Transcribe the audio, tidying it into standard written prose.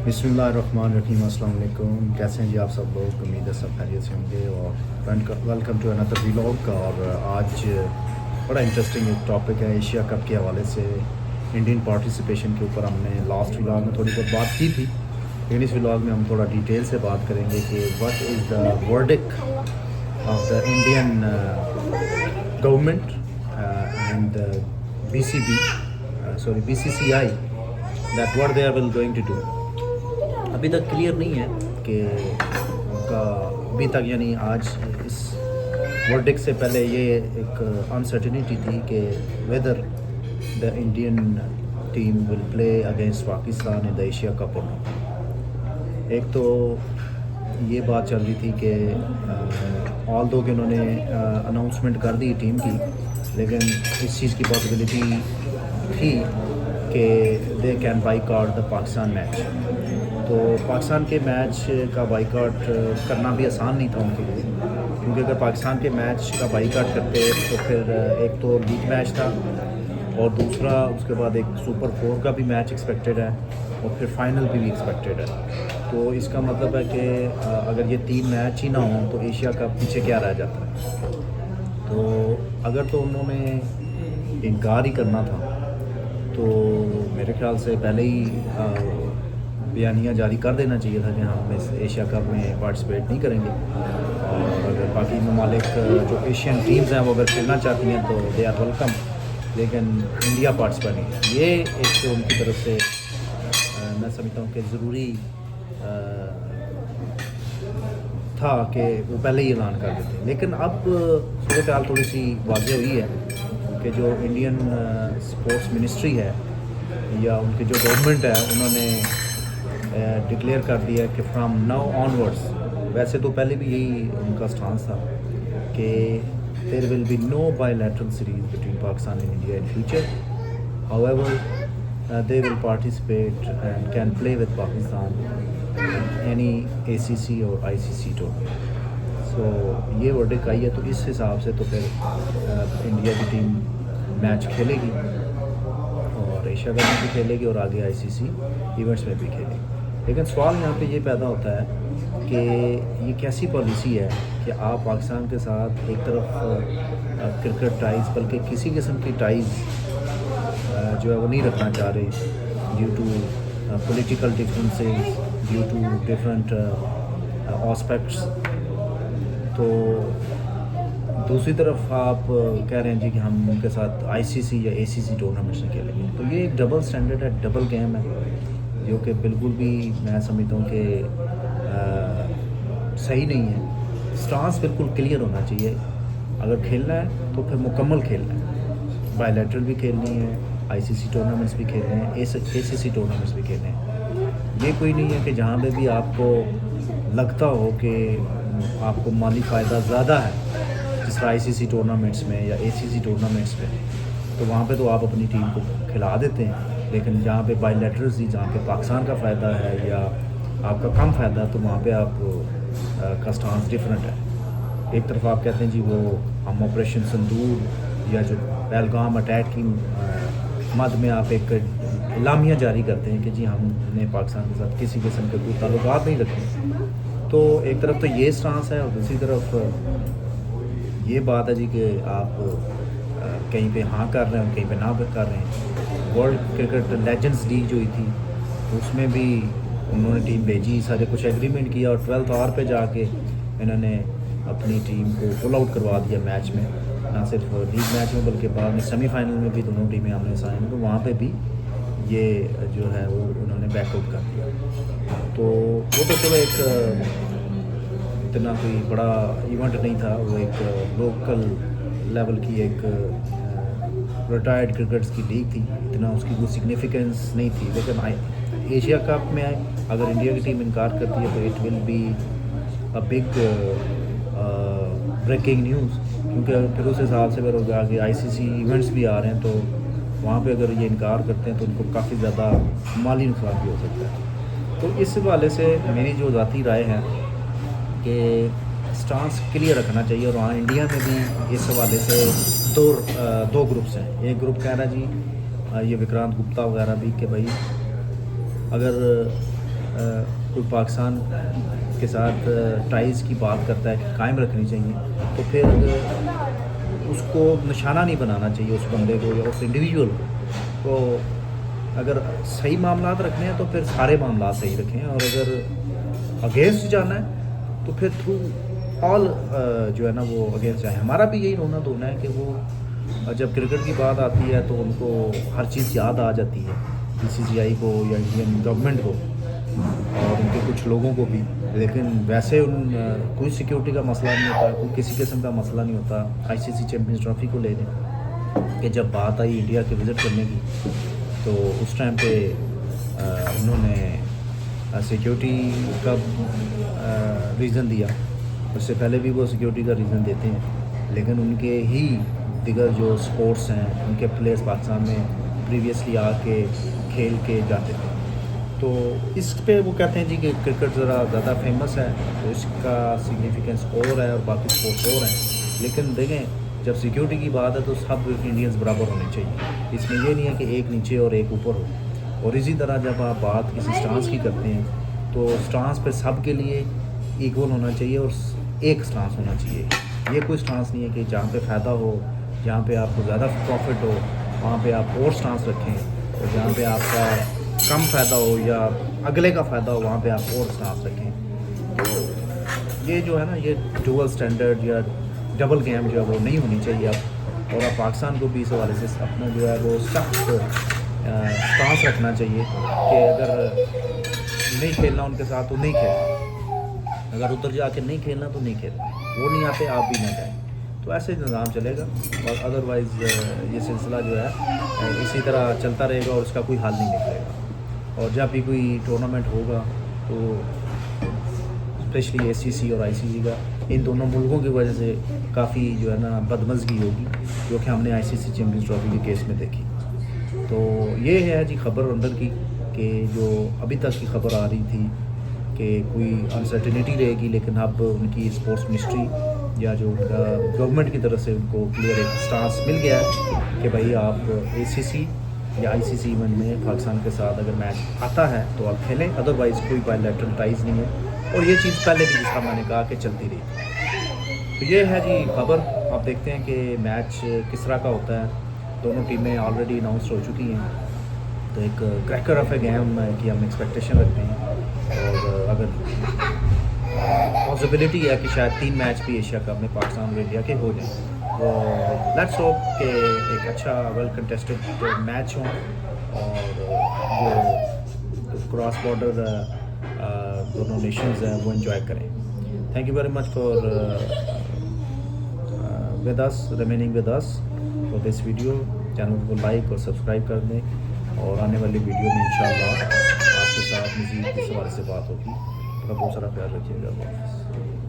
बिस्मिल्लाहिर्रहमानिर्रहीम। अस्सलाम वालेकुम। कैसे हैं जी आप सब लोग? उम्मीद है सब खैरियत से होंगे और वेलकम टू अनदर व्लॉग। और आज बड़ा इंटरेस्टिंग एक टॉपिक है एशिया कप के हवाले से। इंडियन पार्टिसिपेशन के ऊपर हमने लास्ट व्लॉग में थोड़ी बहुत बात की थी, लेकिन इस व्लॉग में हम थोड़ा डिटेल से बात करेंगे कि what is the verdict of the Indian government and BCCI that what they are will going to do. अभी तक क्लियर नहीं है कि उनका अभी तक, यानी आज इस वर्डिक्ट से पहले ये एक अनसर्टेनिटी थी कि whether the Indian team will play against Pakistan in the Asia cup और नॉट। एक तो ये बात चल रही थी कि ऑल दो कि उन्होंने अनाउंसमेंट कर दी टीम की, लेकिन इस चीज़ की पॉसिबिलिटी थी कि they can boycott the Pakistan match. तो पाकिस्तान के मैच का बाइकआउट करना भी आसान नहीं था उनके लिए, क्योंकि अगर पाकिस्तान के मैच का बाइकआउट करते तो फिर एक तो लीग मैच था और दूसरा उसके बाद एक सुपर 4 का भी मैच एक्सपेक्टेड है और फिर फाइनल भी एक्सपेक्टेड है। तो इसका मतलब है कि अगर ये 3 मैच ही ना हों तो एशिया कप पीछे क्या रह जाता है। तो अगर तो उन्होंने इनकार ही करना था तो मेरे ख्याल से पहले ही बयानिया जारी कर देना चाहिए था कि हम इस एशिया कप में पार्टिसिपेट नहीं करेंगे। और अगर बाकी ममालिक जो एशियन टीम्स हैं वो अगर खेलना चाहती हैं तो दे आर वेलकम, लेकिन इंडिया पार्टिसिपेट नहीं। ये एक तो उनकी तरफ से मैं समझता हूँ कि ज़रूरी था कि वो पहले ही ऐलान कर देते। लेकिन अब सूरत हाल थोड़ी सी वाज़ेह हुई है कि जो इंडियन स्पोर्ट्स मिनिस्ट्री है या उनकी जो गवर्नमेंट है उन्होंने डिक्लेयर कर दिया है कि फ्राम नाउ ऑनवर्ड्स, वैसे तो पहले भी यही उनका स्टांस था कि there will be no bilateral series between Pakistan and India in future. However they will participate and can play with Pakistan any ACC और ICC टूर्नामेंट। सो ये वर्डिक्ट आई है, तो इस हिसाब से तो फिर इंडिया की टीम मैच खेलेगी और एशिया कप में भी खेलेगी और आगे ICC इवेंट्स में भी खेलेगी। लेकिन सवाल यहाँ पे ये पैदा होता है कि ये कैसी पॉलिसी है कि आप पाकिस्तान के साथ एक तरफ क्रिकेट टाइज, बल्कि किसी किस्म की टाइज जो है वो नहीं रखना चाह रहे due to political differences, due to different aspects. तो दूसरी तरफ आप कह रहे हैं जी कि हम उनके साथ ICC या ACC टूर्नामेंट्स में खेलेंगे। तो ये एक डबल स्टैंडर्ड है, डबल गेम है, जो कि बिल्कुल भी मैं समझता हूँ कि सही नहीं है। स्टांस बिल्कुल क्लियर होना चाहिए। अगर खेलना है तो फिर मुकम्मल खेलना है, बायलैटरल भी खेलनी है, ICC टूर्नामेंट्स भी खेलने हैं, ACC टूर्नामेंट्स भी खेलने हैं। ये कोई नहीं है कि जहाँ पे भी आपको लगता हो कि आपको माली फ़ायदा ज़्यादा है, जिस तरह ICC टूर्नामेंट्स में या ACC टूर्नामेंट्स में, तो वहाँ पे तो आप अपनी टीम को खिला देते हैं। लेकिन जहाँ पे बायलैटरल्स ही, जहाँ पे पाकिस्तान का फ़ायदा है या आपका कम फ़ायदा है, तो वहाँ पे आप का स्टांस डिफरेंट है। एक तरफ आप कहते हैं जी वो हम ऑपरेशन संदूर या जो पहलगाम अटैक की मद में आप एक इलामिया जारी करते हैं कि जी हमने पाकिस्तान के साथ किसी किस्म के कोई ताल्लुकात नहीं रखे। तो एक तरफ तो ये स्टांस है और दूसरी तरफ ये बात है जी कि आप कहीं पे हाँ कर रहे हैं, कहीं पे ना कर रहे हैं। वर्ल्ड क्रिकेट लेजेंड्स लीग जो हुई थी उसमें भी उन्होंने टीम भेजी, सारे कुछ एग्रीमेंट किया और 12th आवर पे जाके इन्होंने अपनी टीम को पुल आउट करवा दिया मैच में, ना सिर्फ लीग मैच में बल्कि बाद में सेमीफाइनल में भी दोनों टीमें आमने सामने, तो वहाँ पे भी ये जो है वो उन्होंने बैकआउट कर दिया। तो वो तो चलो एक इतना कोई बड़ा इवेंट नहीं था, वो एक लोकल लेवल की एक रिटायर्ड क्रिकेट्स की लीग थी, इतना उसकी कोई सिग्निफिकेंस नहीं थी। लेकिन एशिया कप में अगर इंडिया की टीम इनकार करती है तो it will be a big breaking news, क्योंकि फिर उस हिसाब से फिर आगे ICC इवेंट्स भी आ रहे हैं, तो वहाँ पे अगर ये इनकार करते हैं तो उनको काफ़ी ज़्यादा माली नुकसान भी हो सकता है। तो इस हवाले से मेरी जो ज़ाती राय है कि स्टांस क्लियर रखना चाहिए। और वहाँ इंडिया में भी इस हवाले से दो ग्रुप्स हैं। एक ग्रुप कह रहा है जी ये विक्रांत गुप्ता वगैरह भी कि भाई अगर کوئی پاکستان کے ساتھ ٹائز کی بات کرتا ہے کہ قائم رکھنی چاہیے، تو پھر اس کو نشانہ نہیں بنانا چاہیے اس بندے کو یا اس انڈیویجول کو. تو اگر صحیح معاملات رکھنے ہیں تو پھر سارے معاملات صحیح رکھیں، اور اگر اگینسٹ جانا ہے تو پھر تھرو آل جو ہے نا وہ اگینسٹ جائیں. ہمارا بھی یہی رونا دھونا ہے کہ وہ جب کرکٹ کی بات آتی ہے تو ان کو ہر چیز یاد آ جاتی ہے، BCCI کو یا انڈین گورنمنٹ کو اور ان کے کچھ لوگوں کو بھی. لیکن ویسے کوئی سیکیورٹی کا مسئلہ نہیں ہوتا، کوئی کسی قسم کا مسئلہ نہیں ہوتا. ICC چیمپئنز ٹرافی کو لے لیں کہ جب بات آئی انڈیا کے وزٹ کرنے کی تو اس ٹائم پہ انہوں نے سیکیورٹی کا ریزن دیا. اس سے پہلے بھی وہ سیکیورٹی کا ریزن دیتے ہیں، لیکن ان کے ہی دیگر جو سپورٹس ہیں ان کے پلیئرس پاکستان میں پریویسلی آ کے کھیل کے جاتے تھے. تو اس پہ وہ کہتے ہیں جی کہ کرکٹ ذرا زیادہ فیمس ہے تو اس کا سگنیفیکنس اور ہے اور باقی سپورٹس اور ہیں. لیکن دیکھیں جب سیکیورٹی کی بات ہے تو سب انڈینز برابر ہونے چاہیے. اس میں یہ نہیں ہے کہ ایک نیچے اور ایک اوپر ہو. اور اسی طرح جب آپ بات کسی سٹانس کی کرتے ہیں تو سٹانس پہ سب کے لیے ایکول ہونا چاہیے اور ایک سٹانس ہونا چاہیے. یہ کوئی سٹانس نہیں ہے کہ جہاں پہ فائدہ ہو، جہاں پہ آپ کو زیادہ پروفٹ ہو وہاں پہ آپ اور سٹانس رکھیں، اور جہاں پہ آپ کا کم فائدہ ہو یا اگلے کا فائدہ ہو وہاں پہ آپ اور سٹانس رکھیں. تو یہ جو ہے نا یہ ڈوئل سٹینڈرڈ یا ڈبل گیم جو ہے وہ نہیں ہونی چاہیے اب. اور اب پاکستان کو بھی اس حوالے سے اپنا جو ہے وہ سخت سٹانس رکھنا چاہیے کہ اگر نہیں کھیلنا ان کے ساتھ تو نہیں کھیلنا، اگر ادھر جا کے نہیں کھیلنا تو نہیں کھیلنا، وہ نہیں آتے آپ بھی نہ جائیں. تو ایسے نظام چلے گا، اور ادروائز یہ سلسلہ جو ہے اسی طرح چلتا رہے گا اور اس کا کوئی حل نہیں نکلے گا. اور جب بھی کوئی ٹورنامنٹ ہوگا تو اسپیشلی ACC اور ICC کا ان دونوں ملکوں کی وجہ سے کافی جو ہے نا بدمزگی ہوگی، جو کہ ہم نے ICC چیمپئنز ٹرافی کے کیس میں دیکھی. تو یہ ہے جی خبر اندر کی کہ جو ابھی تک کی خبر آ رہی تھی کہ کوئی انسرٹینٹی رہے گی، لیکن اب ان کی اسپورٹس منسٹری یا جو گورنمنٹ کی طرف سے ان کو کلیئر ایک سٹانس مل گیا ہے کہ بھائی آپ ACC یا ICC ایونٹ میں پاکستان کے ساتھ اگر میچ آتا ہے تو آپ کھیلیں، ادروائز کوئی بائیلیٹرل ٹائز نہیں ہے. اور یہ چیز پہلے بھی جس طرح میں نے کہا کہ چلتی رہی. تو یہ ہے جی خبر. آپ دیکھتے ہیں کہ میچ کس طرح کا ہوتا ہے. دونوں ٹیمیں آلریڈی اناؤنس ہو چکی ہیں، تو ایک کریکر آف اے گیم کی ہم ایکسپیکٹیشن رکھتے ہیں. اور اگر پاسبلٹی ہے کہ شاید 3 میچ بھی ایشیا کپ میں پاکستان اور انڈیا کے ہو جائیں، تو لیٹس ہوپ کہ ایک اچھا ویل کنٹیسٹڈ میچ ہوں اور جو کراس بارڈر دونوں نیشنز ہیں وہ انجوائے کریں. Thank you very much for with us remaining with us for this video. Channel کو لائک اور سبسکرائب کر دیں، اور آنے والی ویڈیو میں انشاءاللہ آپ کے ساتھ مزید اس حوالے سے بات ہوگی. بہت سارا خیال رکھیے گا. اللہ حافظ.